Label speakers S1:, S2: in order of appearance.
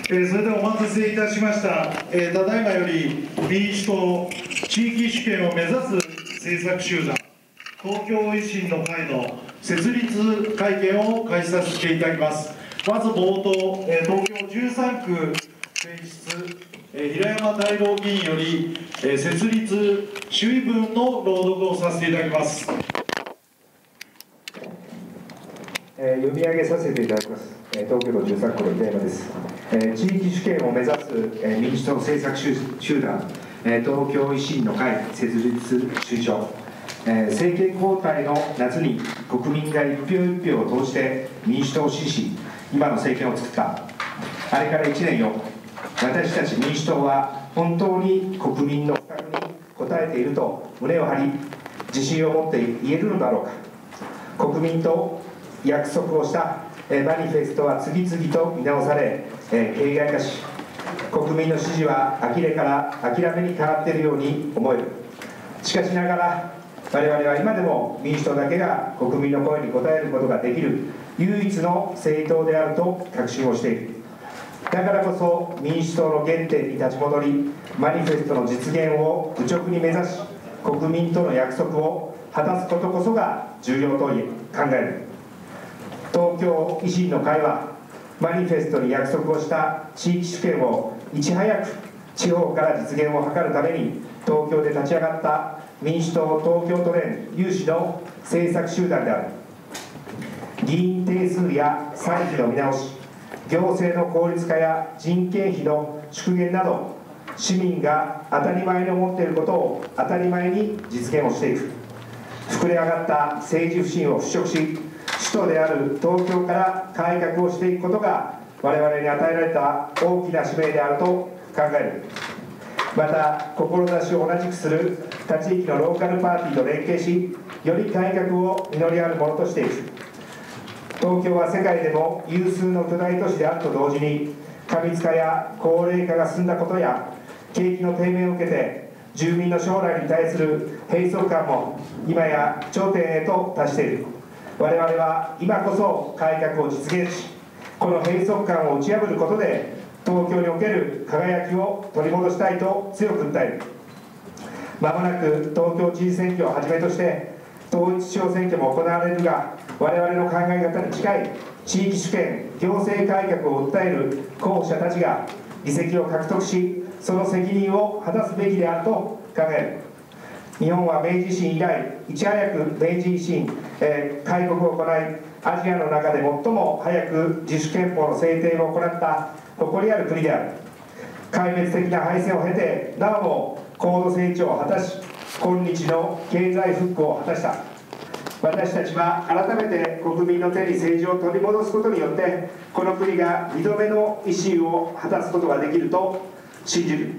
S1: それではお待たせいたしました。ただいまより民主党地域主権を目指す政策集団東京維新の会の設立会見を開始させていただきます。まず冒頭、東京13区選出、平山大郎議員より、設立主意文の朗読をさせていただきます。
S2: 読み上げさせていただきます。東京都13区の平山です。地域主権を目指す民主党政策集団東京維新の会設立推奨、政権交代の夏に国民が一票一票を通して民主党を支持し、今の政権を作った。あれから1年よ、私たち民主党は本当に国民の負託に応えていると胸を張り、自信を持って言えるのだろうか。国民と約束をしたマニフェストは次々と見直され、形骸化し、国民の支持は呆れから諦めに変わっているように思える。しかしながら我々は今でも民主党だけが国民の声に応えることができる唯一の政党であると確信をしている。だからこそ民主党の原点に立ち戻り、マニフェストの実現を愚直に目指し、国民との約束を果たすことこそが重要と考える。東京維新の会はマニフェストに約束をした地域主権をいち早く地方から実現を図るために東京で立ち上がった民主党東京都連有志の政策集団である。議員定数や歳費の見直し、行政の効率化や人件費の縮減など、市民が当たり前に思っていることを当たり前に実現をしていく。膨れ上がった政治不信を払拭し、首都である東京から改革をしていくことが我々に与えられた大きな使命であると考える。また志を同じくする他地域のローカルパーティーと連携し、より改革を実りあるものとしていく。東京は世界でも有数の巨大都市であると同時に、過密化や高齢化が進んだことや景気の低迷を受けて住民の将来に対する閉塞感も今や頂点へと達している。我々は今こそ改革を実現し、この閉塞感を打ち破ることで東京における輝きを取り戻したいと強く訴える。まもなく東京知事選挙をはじめとして統一地方選挙も行われるが、我々の考え方に近い地域主権行政改革を訴える候補者たちが議席を獲得し、その責任を果たすべきであると考える。日本は明治維新以来、いち早く明治維新、開国を行い、アジアの中で最も早く自主憲法の制定を行った誇りある国である。壊滅的な敗戦を経て、なおも高度成長を果たし、今日の経済復興を果たした。私たちは改めて国民の手に政治を取り戻すことによって、この国が2度目の維新を果たすことができると信じる。